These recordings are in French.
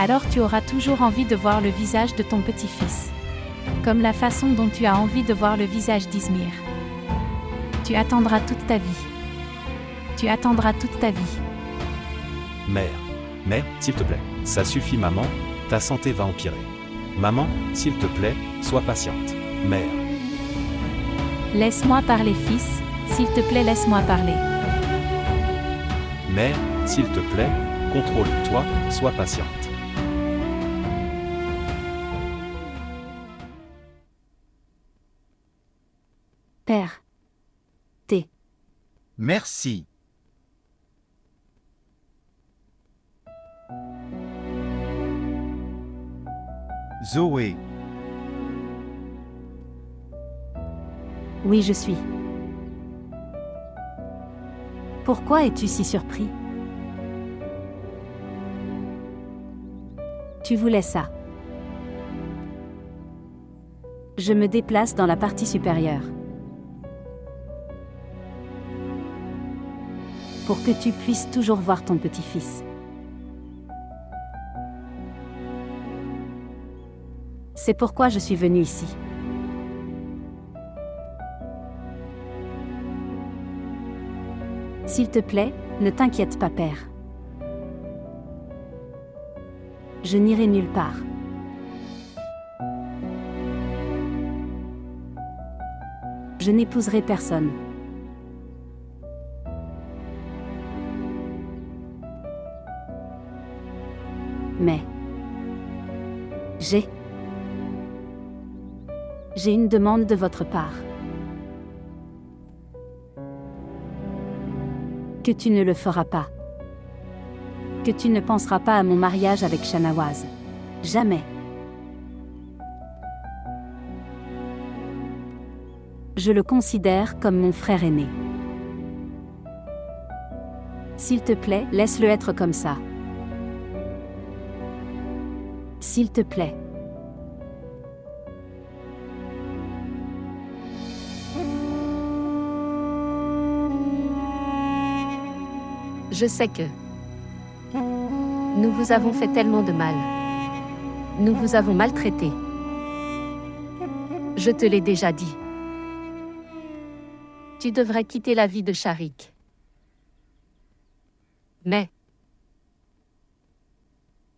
Alors tu auras toujours envie de voir le visage de ton petit-fils. Comme la façon dont tu as envie de voir le visage d'Izmir. Tu attendras toute ta vie. Tu attendras toute ta vie. Mère, s'il te plaît. Ça suffit maman, ta santé va empirer. Maman, s'il te plaît, sois patiente. Mère. Laisse-moi parler fils, s'il te plaît laisse-moi parler. Mère, s'il te plaît, contrôle-toi, sois patiente. Père. Merci. Zoé. Oui, je suis. Pourquoi es-tu si surpris? Tu voulais ça. Je me déplace dans la partie supérieure. Pour que tu puisses toujours voir ton petit-fils. C'est pourquoi je suis venue ici. S'il te plaît, ne t'inquiète pas, père. Je n'irai nulle part. Je n'épouserai personne. Mais j'ai une demande de votre part. Que tu ne le feras pas. Que tu ne penseras pas à mon mariage avec Shanawaz. Jamais. Je le considère comme mon frère aîné. S'il te plaît, laisse-le être comme ça. S'il te plaît. Je sais que nous vous avons fait tellement de mal. Nous vous avons maltraité. Je te l'ai déjà dit. Tu devrais quitter la vie de Sharik. Mais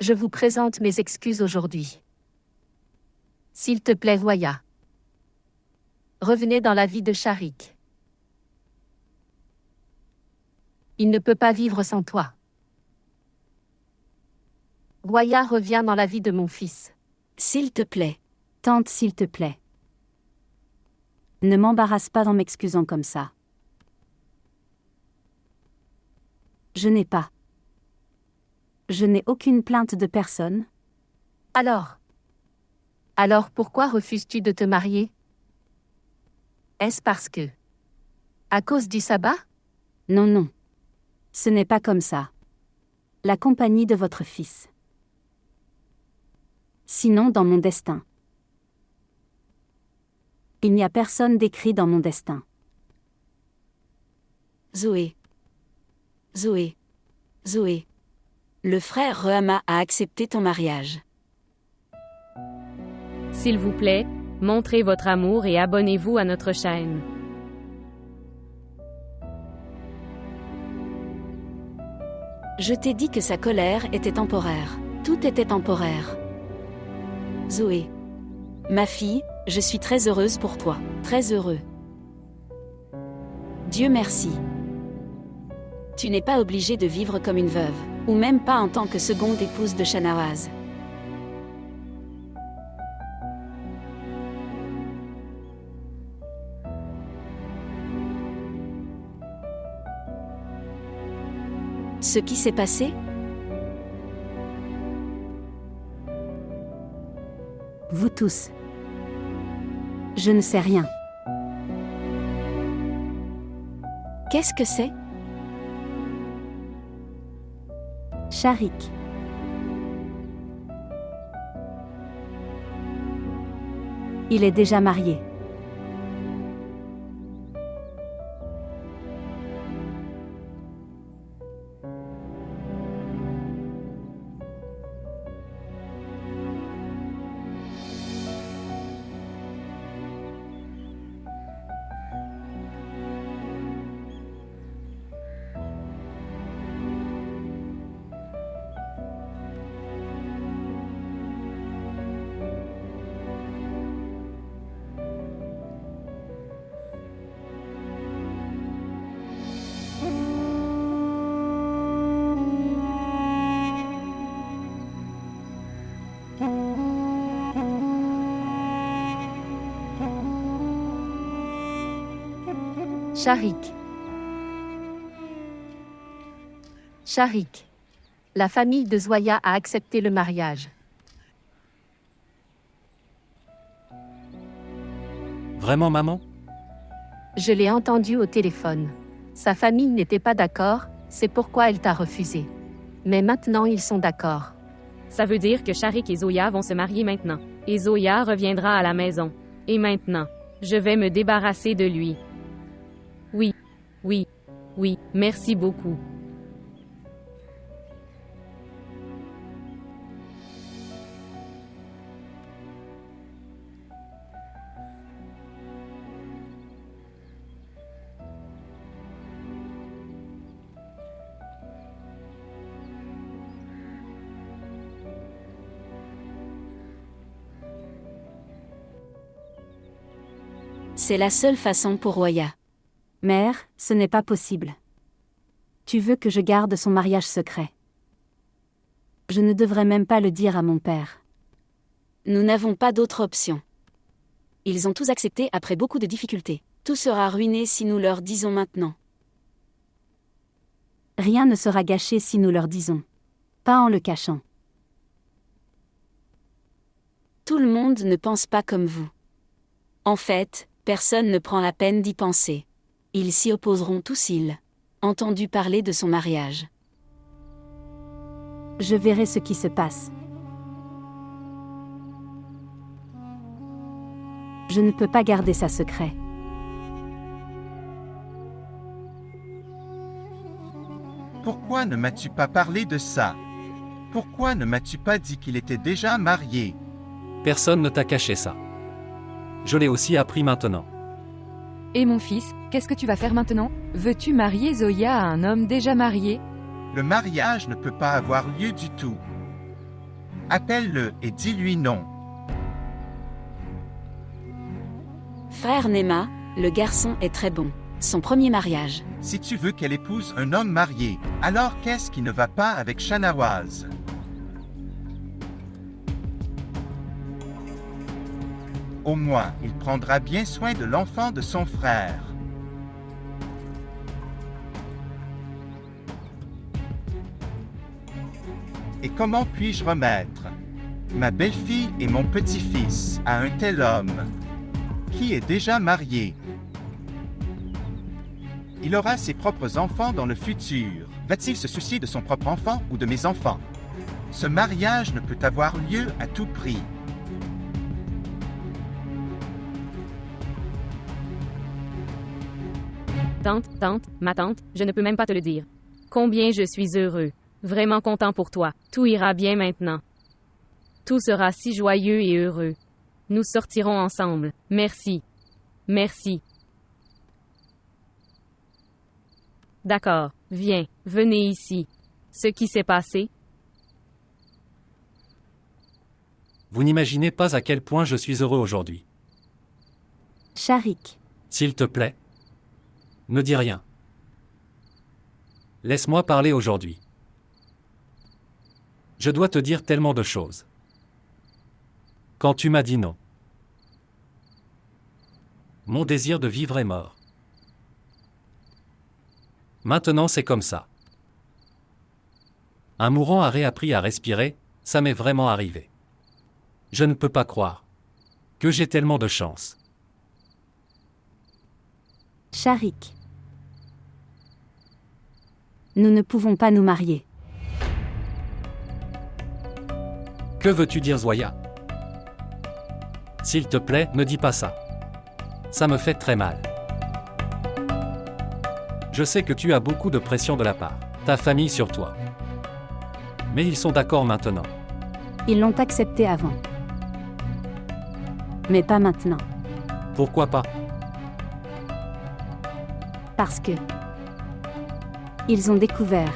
je vous présente mes excuses aujourd'hui. S'il te plaît, Voya. Revenez dans la vie de Sharik. Il ne peut pas vivre sans toi. Voya revient dans la vie de mon fils. S'il te plaît. Tante, s'il te plaît. Ne m'embarrasse pas en m'excusant comme ça. Je n'ai aucune plainte de personne. Alors pourquoi refuses-tu de te marier? Est-ce parce que à cause du sabbat? Non. Ce n'est pas comme ça. La compagnie de votre fils. Sinon dans mon destin. Il n'y a personne d'écrit dans mon destin. Zoé. Le frère Rehama a accepté ton mariage. S'il vous plaît, montrez votre amour et abonnez-vous à notre chaîne. Je t'ai dit que sa colère était temporaire. Tout était temporaire. Zoé. Ma fille, je suis très heureuse pour toi. Très heureux. Dieu merci. Tu n'es pas obligée de vivre comme une veuve, ou même pas en tant que seconde épouse de Shanawaz. Ce qui s'est passé? Vous tous. Je ne sais rien. Qu'est-ce que c'est? Sharik. Il est déjà marié. Sharik. Sharik. La famille de Zoya a accepté le mariage. Vraiment, maman? Je l'ai entendu au téléphone. Sa famille n'était pas d'accord, c'est pourquoi elle t'a refusé. Mais maintenant ils sont d'accord. Ça veut dire que Sharik et Zoya vont se marier maintenant. Et Zoya reviendra à la maison. Et maintenant, je vais me débarrasser de lui. Oui, merci beaucoup. C'est la seule façon pour Roya. Mère, ce n'est pas possible. Tu veux que je garde son mariage secret. Je ne devrais même pas le dire à mon père. Nous n'avons pas d'autre option. Ils ont tous accepté après beaucoup de difficultés. Tout sera ruiné si nous leur disons maintenant. Rien ne sera gâché si nous leur disons. Pas en le cachant. Tout le monde ne pense pas comme vous. En fait, personne ne prend la peine d'y penser. Ils s'y opposeront tous s'ils entendu parler de son mariage. Je verrai ce qui se passe. Je ne peux pas garder ça secret. Pourquoi ne m'as-tu pas parlé de ça? Pourquoi ne m'as-tu pas dit qu'il était déjà marié? Personne ne t'a caché ça. Je l'ai aussi appris maintenant. Et mon fils, qu'est-ce que tu vas faire maintenant? Veux-tu marier Zoya à un homme déjà marié? Le mariage ne peut pas avoir lieu du tout. Appelle-le et dis-lui non. Frère Nema, le garçon est très bon. Son premier mariage. Si tu veux qu'elle épouse un homme marié, alors qu'est-ce qui ne va pas avec Shanawaz? Au moins, il prendra bien soin de l'enfant de son frère. Et comment puis-je remettre ma belle-fille et mon petit-fils à un tel homme qui est déjà marié? Il aura ses propres enfants dans le futur. Va-t-il se soucier de son propre enfant ou de mes enfants? Ce mariage ne peut avoir lieu à tout prix. Ma tante, je ne peux même pas te le dire. Combien je suis heureux. Vraiment content pour toi. Tout ira bien maintenant. Tout sera si joyeux et heureux. Nous sortirons ensemble. Merci. Merci. D'accord, viens, venez ici. Ce qui s'est passé? Vous n'imaginez pas à quel point je suis heureux aujourd'hui. Sharik. S'il te plaît, ne dis rien. Laisse-moi parler aujourd'hui. Je dois te dire tellement de choses. Quand tu m'as dit non, mon désir de vivre est mort. Maintenant c'est comme ça. Un mourant a réappris à respirer, ça m'est vraiment arrivé. Je ne peux pas croire que j'ai tellement de chance. Sharik. Nous ne pouvons pas nous marier. Que veux-tu dire, Zoya? S'il te plaît, ne dis pas ça. Ça me fait très mal. Je sais que tu as beaucoup de pression de la part, ta famille sur toi. Mais ils sont d'accord maintenant. Ils l'ont accepté avant. Mais pas maintenant. Pourquoi pas? Parce que ils ont découvert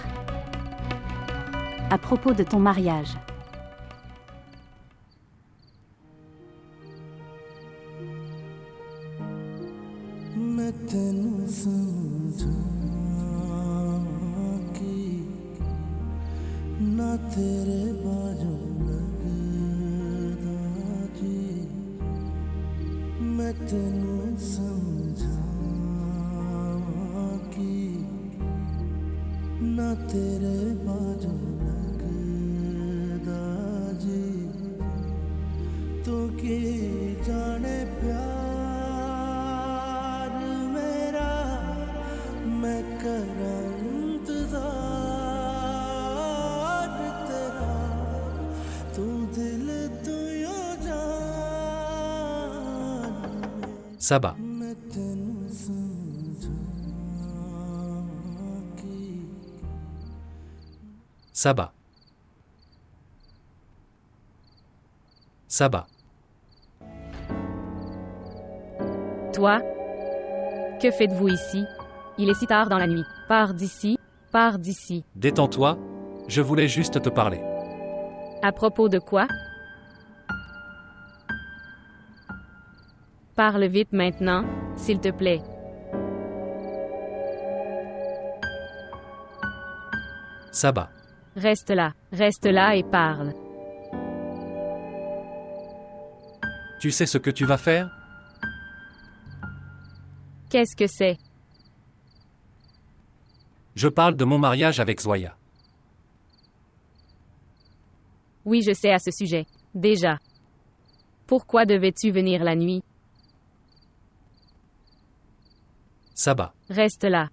à propos de ton mariage. Saba. Saba. Saba. Toi? Que faites-vous ici? Il est si tard dans la nuit. Pars d'ici, pars d'ici. Détends-toi, je voulais juste te parler. À propos de quoi? Parle vite maintenant, s'il te plaît. Saba. Reste là et parle. Tu sais ce que tu vas faire? Qu'est-ce que c'est? Je parle de mon mariage avec Zoya. Oui, je sais à ce sujet. Déjà. Pourquoi devais-tu venir la nuit? Saba. Reste là.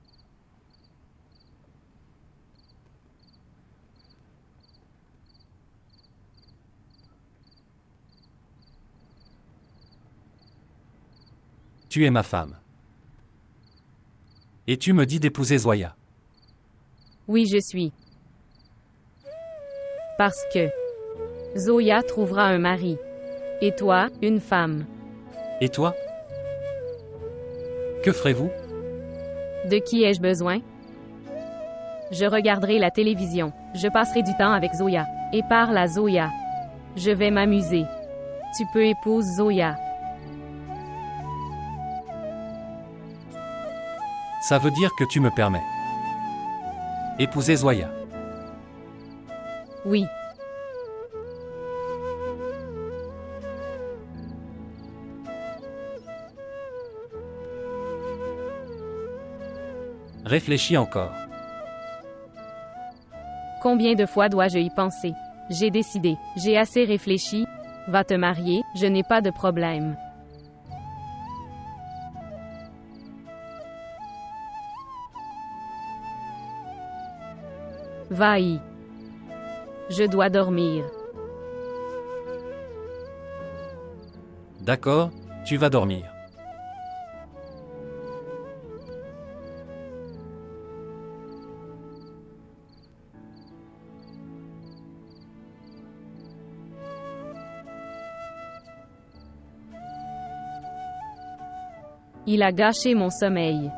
Tu es ma femme. Et tu me dis d'épouser Zoya. Oui, je suis. Parce que Zoya trouvera un mari. Et toi, une femme. Et toi? Que ferez-vous? De qui ai-je besoin? Je regarderai la télévision. Je passerai du temps avec Zoya. Et parle à Zoya. Je vais m'amuser. Tu peux épouser Zoya. Ça veut dire que tu me permets. Épouser Zoya. Oui. Réfléchis encore. Combien de fois dois-je y penser? J'ai décidé. J'ai assez réfléchi. Va te marier, je n'ai pas de problème. Va-y. Je dois dormir. D'accord, tu vas dormir. Il a gâché mon sommeil.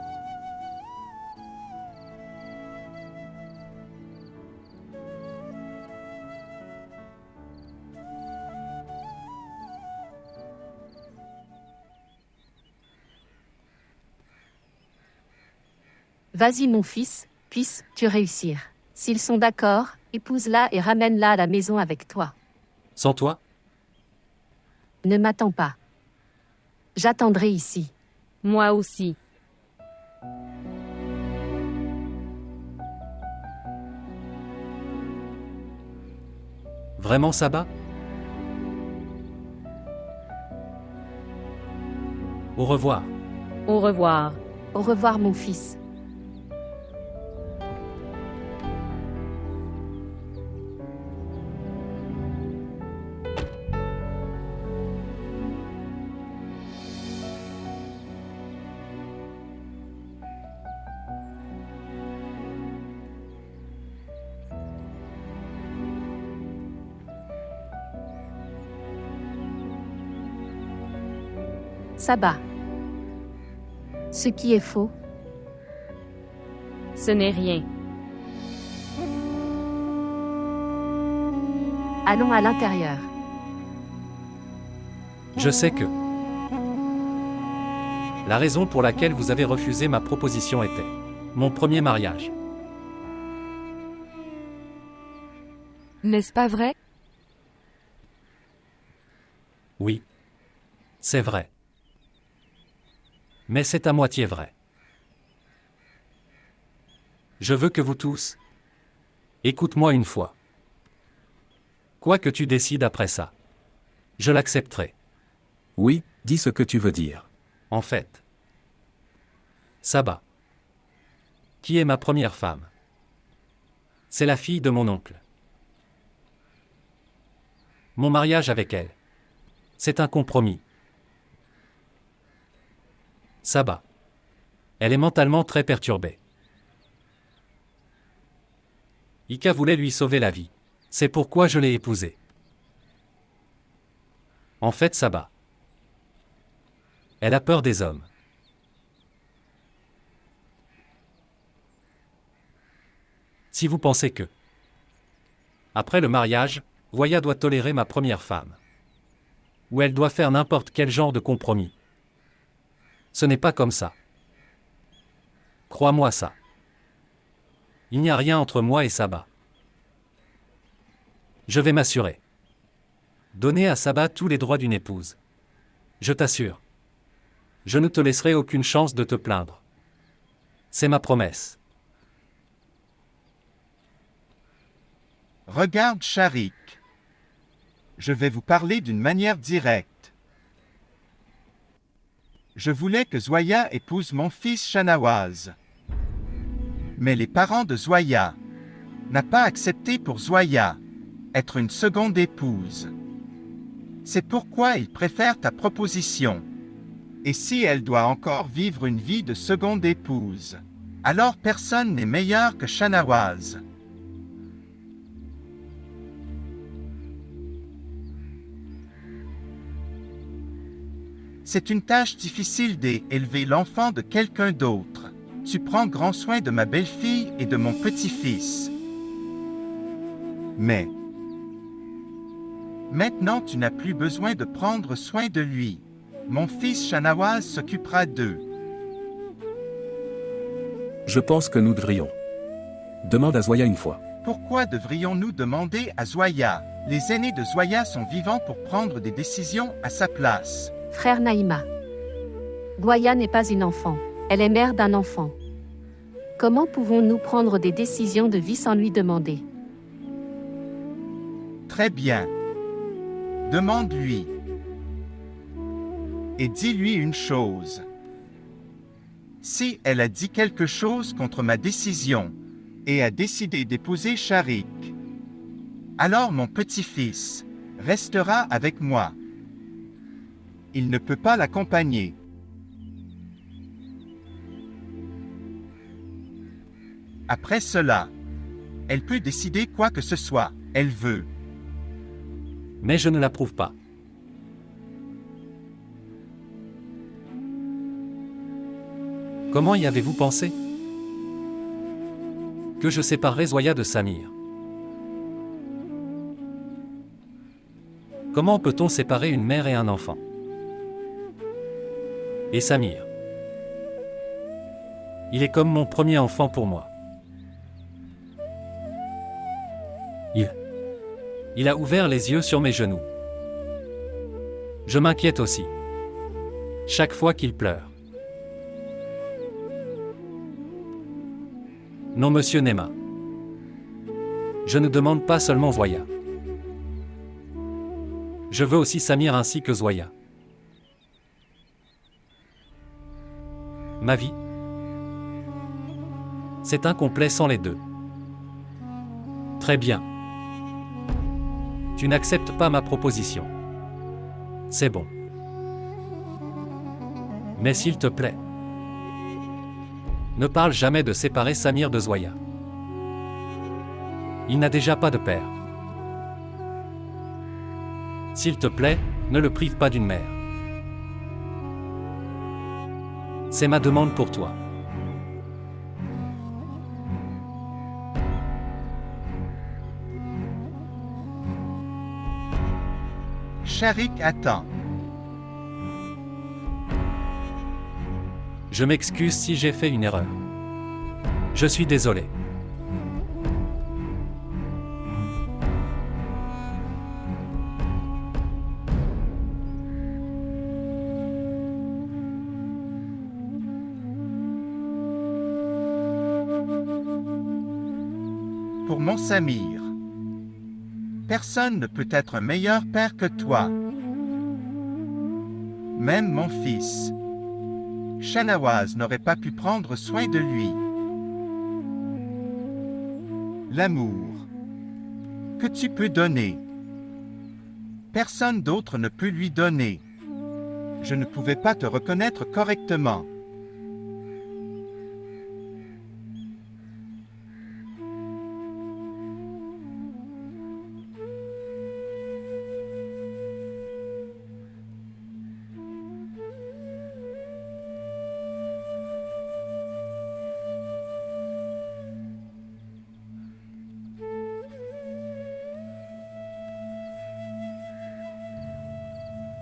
Vas-y mon fils, puisses-tu réussir. S'ils sont d'accord, épouse-la et ramène-la à la maison avec toi. Sans toi? Ne m'attends pas. J'attendrai ici. Moi aussi. Vraiment, Saba? Au revoir. Au revoir. Au revoir mon fils. Saba. Ce qui est faux, Ce n'est rien. allons à l'intérieur. Je sais que... La raison pour laquelle vous avez refusé ma proposition était mon premier mariage. N'est-ce pas vrai? Oui. C'est vrai. Mais c'est à moitié vrai. Je veux que vous tous... Écoute-moi une fois. Quoi que tu décides après ça, je l'accepterai. Oui, dis ce que tu veux dire. En fait. Saba. Qui est ma première femme? C'est la fille de mon oncle. Mon mariage avec elle. C'est un compromis. Saba. Elle est mentalement très perturbée. Ika voulait lui sauver la vie. C'est pourquoi je l'ai épousée. En fait, Saba. Elle a peur des hommes. Si vous pensez que, après le mariage, Roya doit tolérer ma première femme, ou elle doit faire n'importe quel genre de compromis, ce n'est pas comme ça. Crois-moi ça. Il n'y a rien entre moi et Saba. Je vais m'assurer. Donner à Saba tous les droits d'une épouse. Je t'assure. Je ne te laisserai aucune chance de te plaindre. C'est ma promesse. Regarde Sharik. Je vais vous parler d'une manière directe. Je voulais que Zoya épouse mon fils Shanawaz. Mais les parents de Zoya n'ont pas accepté pour Zoya être une seconde épouse. C'est pourquoi ils préfèrent ta proposition. Et si elle doit encore vivre une vie de seconde épouse, alors personne n'est meilleur que Shanawaz. C'est une tâche difficile d'élever l'enfant de quelqu'un d'autre. Tu prends grand soin de ma belle-fille et de mon petit-fils. Mais maintenant, tu n'as plus besoin de prendre soin de lui. Mon fils Shanawaz s'occupera d'eux. Je pense que nous devrions. Demande à Zoya une fois. Pourquoi devrions-nous demander à Zoya? Les aînés de Zoya sont vivants pour prendre des décisions à sa place. Frère Naïma. Zoya n'est pas une enfant. Elle est mère d'un enfant. Comment pouvons-nous prendre des décisions de vie sans lui demander? Très bien. Demande-lui. Et dis-lui une chose. Si elle a dit quelque chose contre ma décision et a décidé d'épouser Sharik, alors mon petit-fils restera avec moi. Il ne peut pas l'accompagner. Après cela, elle peut décider quoi que ce soit elle veut. Mais je ne l'approuve pas. Comment y avez-vous pensé? Que je séparerais Zoya de Samir. Comment peut-on séparer une mère et un enfant? Et Samir. Il est comme mon premier enfant pour moi. Il a ouvert les yeux sur mes genoux. Je m'inquiète aussi. Chaque fois qu'il pleure. Non, monsieur Nema. Je ne demande pas seulement Zoya. Je veux aussi Samir ainsi que Zoya. Ma vie, c'est incomplet sans les deux. Très bien. Tu n'acceptes pas ma proposition. C'est bon. Mais s'il te plaît, ne parle jamais de séparer Samir de Zoya. Il n'a déjà pas de père. S'il te plaît, ne le prive pas d'une mère. C'est ma demande pour toi. Sharik attend. Je m'excuse si j'ai fait une erreur. Je suis désolé. Pour mon Samir, personne ne peut être un meilleur père que toi. Même mon fils, Shanawaz, n'aurait pas pu prendre soin de lui. L'amour que tu peux donner personne d'autre ne peut lui donner. Je ne pouvais pas te reconnaître correctement.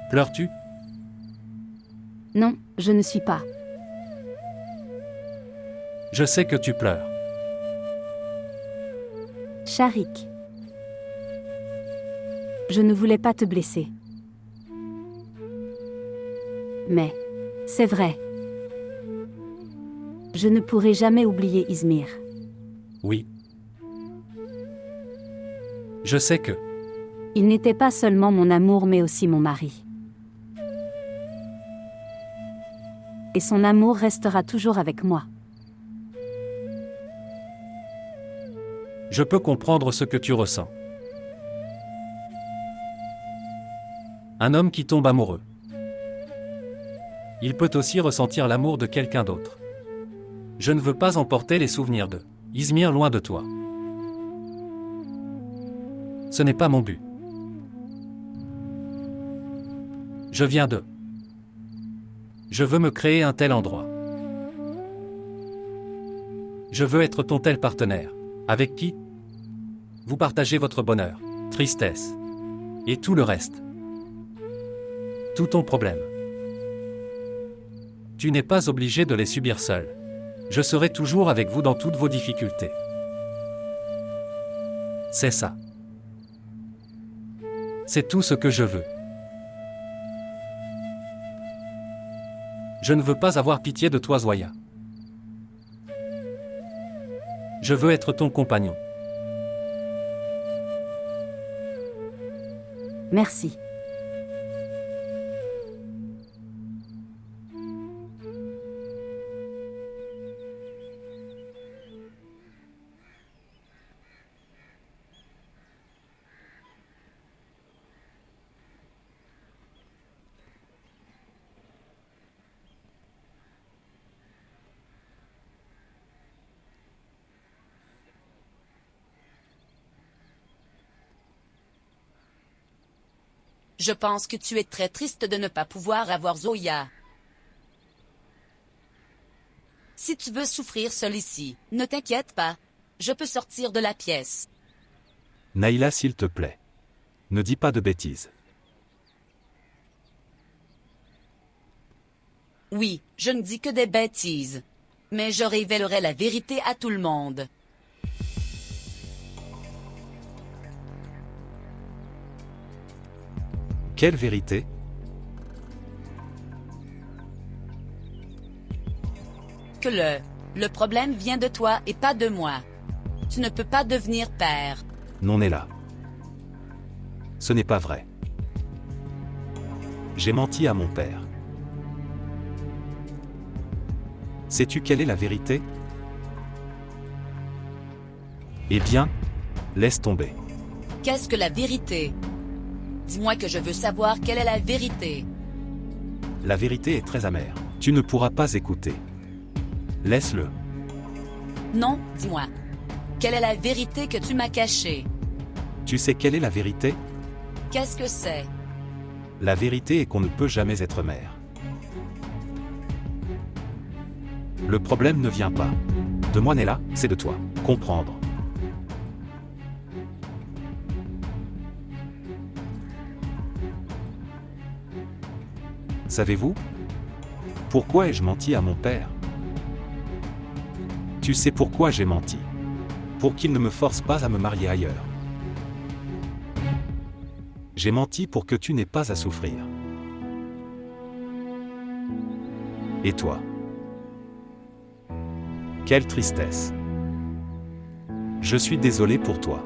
Pleures-tu? Non, je ne suis pas. Je sais que tu pleures. Sharik. Je ne voulais pas te blesser. Mais, c'est vrai. Je ne pourrai jamais oublier Izmir. Oui. Je sais que... Il n'était pas seulement mon amour mais aussi mon mari. Et son amour restera toujours avec moi. Je peux comprendre ce que tu ressens. Un homme qui tombe amoureux. Il peut aussi ressentir l'amour de quelqu'un d'autre. Je ne veux pas emporter les souvenirs de Izmir loin de toi. Ce n'est pas mon but. Je viens de... Je veux me créer un tel endroit. Je veux être ton tel partenaire, avec qui vous partagez votre bonheur, tristesse, et tout le reste. Tout ton problème. Tu n'es pas obligé de les subir seul. Je serai toujours avec vous dans toutes vos difficultés. C'est ça. C'est tout ce que je veux. Je ne veux pas avoir pitié de toi, Zoya. Je veux être ton compagnon. Merci. Je pense que tu es très triste de ne pas pouvoir avoir Zoya. Si tu veux souffrir seul ici, ne t'inquiète pas. Je peux sortir de la pièce. Naïla, s'il te plaît. Ne dis pas de bêtises. Oui, je ne dis que des bêtises. Mais je révélerai la vérité à tout le monde. Quelle vérité? Que le problème vient de toi et pas de moi. Tu ne peux pas devenir père. Non, Naïla. Ce n'est pas vrai. J'ai menti à mon père. Sais-tu quelle est la vérité? Eh bien, laisse tomber. Qu'est-ce que la vérité? Dis-moi que je veux savoir quelle est la vérité. La vérité est très amère. Tu ne pourras pas écouter. Laisse-le. Non, dis-moi. Quelle est la vérité que tu m'as cachée? Tu sais quelle est la vérité? Qu'est-ce que c'est? La vérité est qu'on ne peut jamais être mère. Le problème ne vient pas de moi, Naïla, c'est de toi. Comprendre. Savez-vous pourquoi ai-je menti à mon père? Tu sais pourquoi j'ai menti? Pour qu'il ne me force pas à me marier ailleurs. J'ai menti pour que tu n'aies pas à souffrir. Et toi? Quelle tristesse. Je suis désolé pour toi.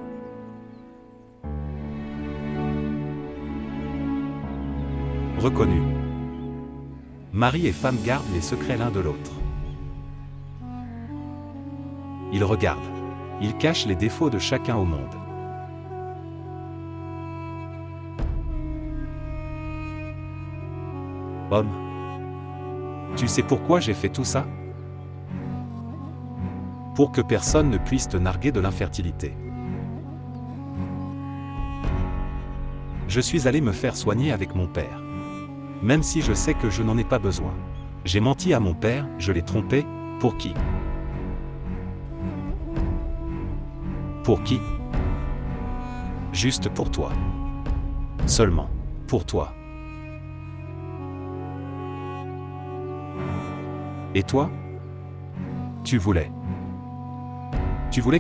Reconnu. Mari et femme gardent les secrets l'un de l'autre. Ils regardent. Ils cachent les défauts de chacun au monde. Homme. Tu sais pourquoi j'ai fait tout ça? Pour que personne ne puisse te narguer de l'infertilité. Je suis allé me faire soigner avec mon père. Même si je sais que je n'en ai pas besoin. J'ai menti à mon père, je l'ai trompé, pour qui? Pour qui? Juste pour toi. Seulement, pour toi. Et toi? Tu voulais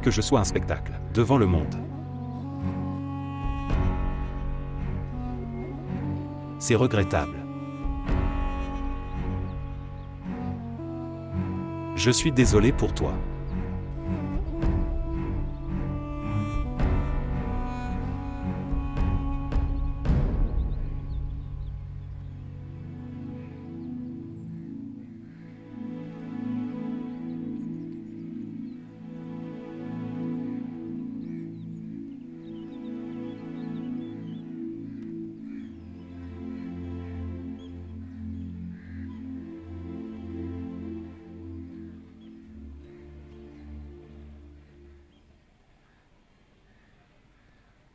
que je sois un spectacle, devant le monde. C'est regrettable. Je suis désolé pour toi.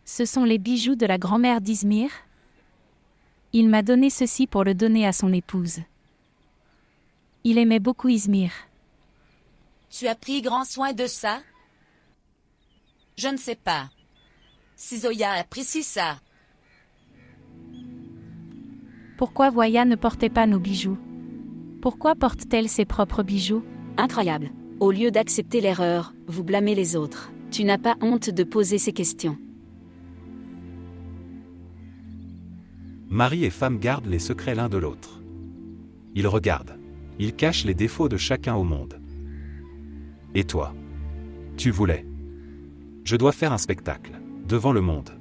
Ce sont les bijoux de la grand-mère d'Izmir. Il m'a donné ceci pour le donner à son épouse. Il aimait beaucoup Izmir. Tu as pris grand soin de ça? Je ne sais pas. Si Zoya apprécie ça. Pourquoi Voya ne portait pas nos bijoux? Pourquoi porte-t-elle ses propres bijoux? Incroyable. Au lieu d'accepter l'erreur, vous blâmez les autres. Tu n'as pas honte de poser ces questions. Mari et femme gardent les secrets l'un de l'autre. Ils regardent. Ils cachent les défauts de chacun au monde. Et toi? Tu voulais. Je dois faire un spectacle, devant le monde.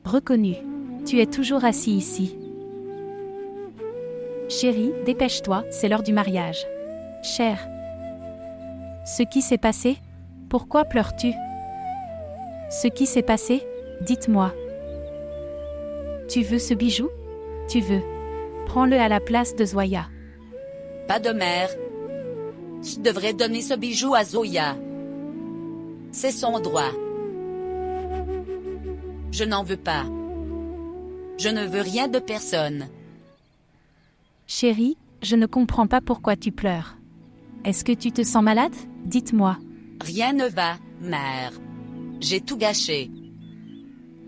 Reconnu. Tu es toujours assis ici. Chérie, dépêche-toi, c'est l'heure du mariage. Cher. Ce qui s'est passé? Pourquoi pleures-tu? Ce qui s'est passé? Dites-moi. Tu veux ce bijou? Tu veux. Prends-le à la place de Zoya. Pas de mère. Tu devrais donner ce bijou à Zoya. C'est son droit. Je n'en veux pas. Je ne veux rien de personne. Chérie, je ne comprends pas pourquoi tu pleures. Est-ce que tu te sens malade? Dites-moi. Rien ne va, mère. J'ai tout gâché.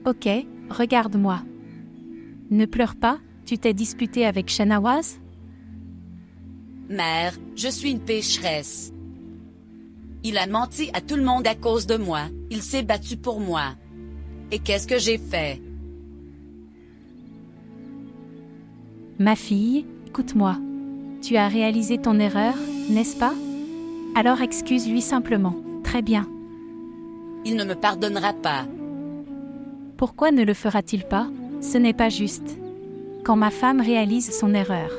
Ok, regarde-moi. Ne pleure pas, tu t'es disputé avec Shanawaz? Mère, je suis une pécheresse. Il a menti à tout le monde à cause de moi. Il s'est battu pour moi. Et qu'est-ce que j'ai fait? Ma fille, écoute-moi. Tu as réalisé ton erreur, n'est-ce pas? Alors excuse-lui simplement. Très bien. Il ne me pardonnera pas. Pourquoi ne le fera-t-il pas? Ce n'est pas juste. Quand ma femme réalise son erreur,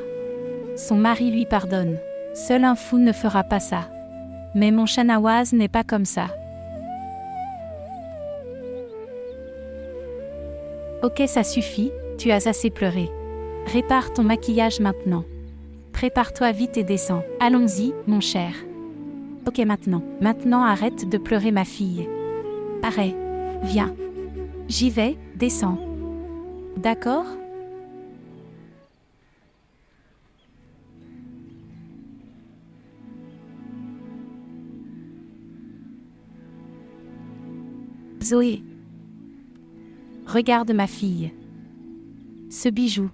son mari lui pardonne. Seul un fou ne fera pas ça. Mais mon Shanawaz n'est pas comme ça. Ok, ça suffit, tu as assez pleuré. Répare ton maquillage maintenant. Prépare-toi vite et descends. Allons-y, mon cher. Ok, maintenant. Maintenant arrête de pleurer ma fille. Arrête. Viens. J'y vais, descends. D'accord? Zoé. Regarde ma fille. Ce bijou,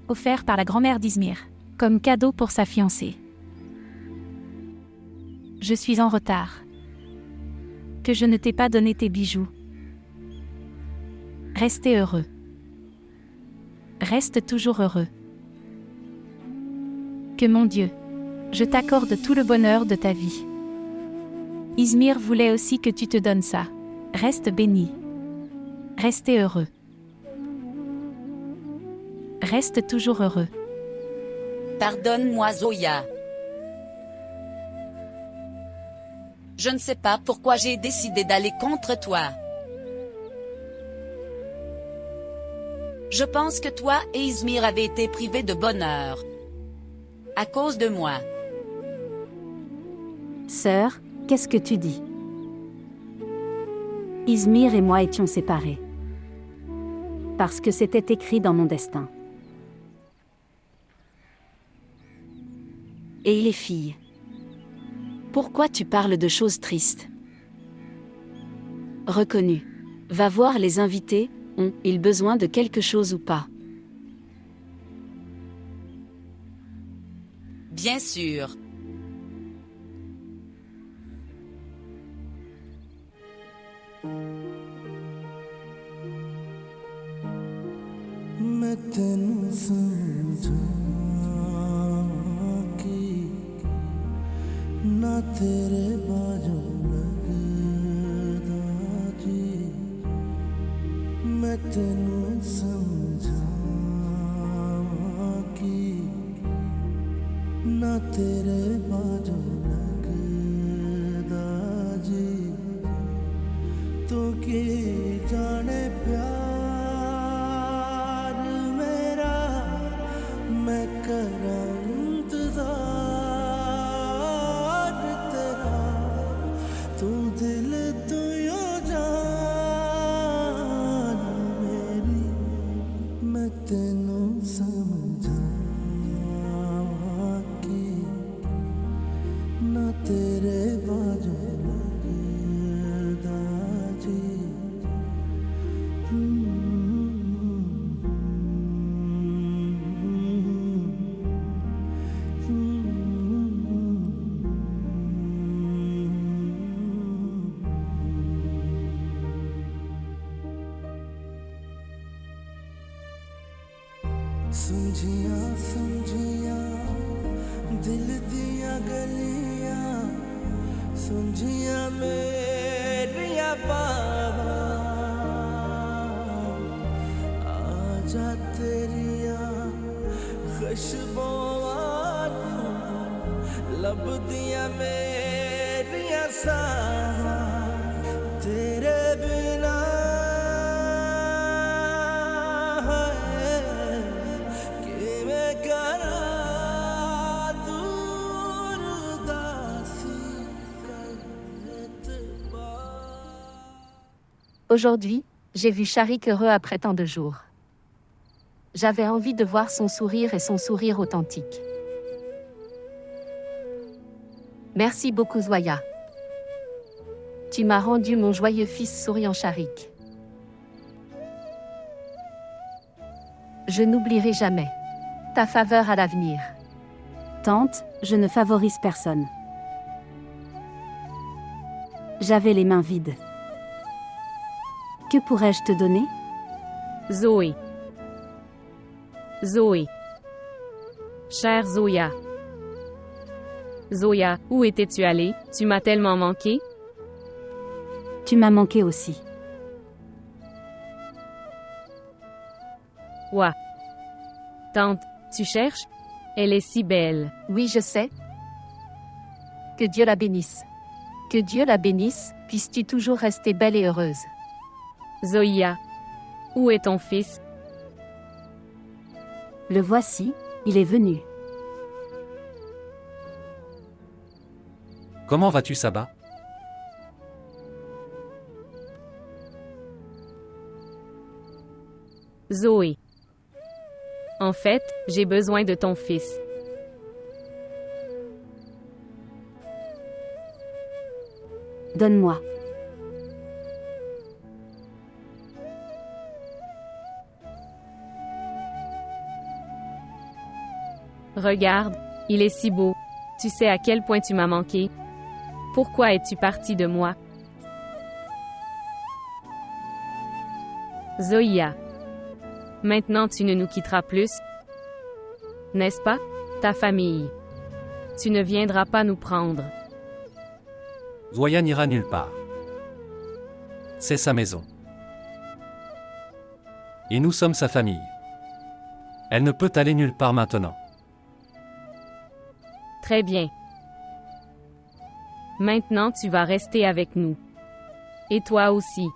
offert par la grand-mère d'Izmir, comme cadeau pour sa fiancée. Je suis en retard. Que je ne t'ai pas donné tes bijoux. Restez heureux. Reste toujours heureux. Que mon Dieu, je t'accorde tout le bonheur de ta vie. Izmir voulait aussi que tu te donnes ça. Reste béni. Restez heureux. Reste toujours heureux. Pardonne-moi, Zoya. Je ne sais pas pourquoi j'ai décidé d'aller contre toi. Je pense que toi et Izmir avez été privés de bonheur. À cause de moi. Sœur, qu'est-ce que tu dis? Izmir et moi étions séparés. Parce que c'était écrit dans mon destin. Et les filles? Pourquoi tu parles de choses tristes? Reconnu. Va voir les invités, ont-ils besoin de quelque chose ou pas? Bien sûr. मैं तेनू समझा कि ना तेरे बाजू लगदा जी मैं तेनू समझा कि ना तेरे बाजू लगदा जी तू की जाने प्यार मेरा मैं करां इंतज़ार तेरा तू दिल तू यो जान मेरी मैं तेनू समझा कि ना तेरे बाजू लगदा जी समझिया समझिया दिल दिया गलियां समझिया मेरिया बाबा आजा तेरिया खुशबुआं लब दिया मेरिया सावा तेरे बिना Aujourd'hui, j'ai vu Sharik heureux après tant de jours. J'avais envie de voir son sourire et son sourire authentique. Merci beaucoup Zoya. Tu m'as rendu mon joyeux fils souriant Sharik. Je n'oublierai jamais ta faveur à l'avenir. Tante, je ne favorise personne. J'avais les mains vides. Que pourrais-je te donner? Zoé. Zoé. Chère Zoya. Zoya, où étais-tu allée? Tu m'as tellement manqué. Tu m'as manqué aussi. Ouah. Tante, tu cherches? Elle est si belle. Oui, je sais. Que Dieu la bénisse. Que Dieu la bénisse, puisses-tu toujours rester belle et heureuse. Zoya. Où est ton fils? Le voici, il est venu. Comment vas-tu, Saba? Zoé. En fait, j'ai besoin de ton fils. Donne-moi. Regarde, il est si beau. Tu sais à quel point tu m'as manqué. Pourquoi es-tu parti de moi? Zoya. Maintenant tu ne nous quitteras plus. N'est-ce pas? Ta famille. Tu ne viendras pas nous prendre. Zoya n'ira nulle part. C'est sa maison. Et nous sommes sa famille. Elle ne peut aller nulle part maintenant. Très bien. Maintenant tu vas rester avec nous. Et toi aussi.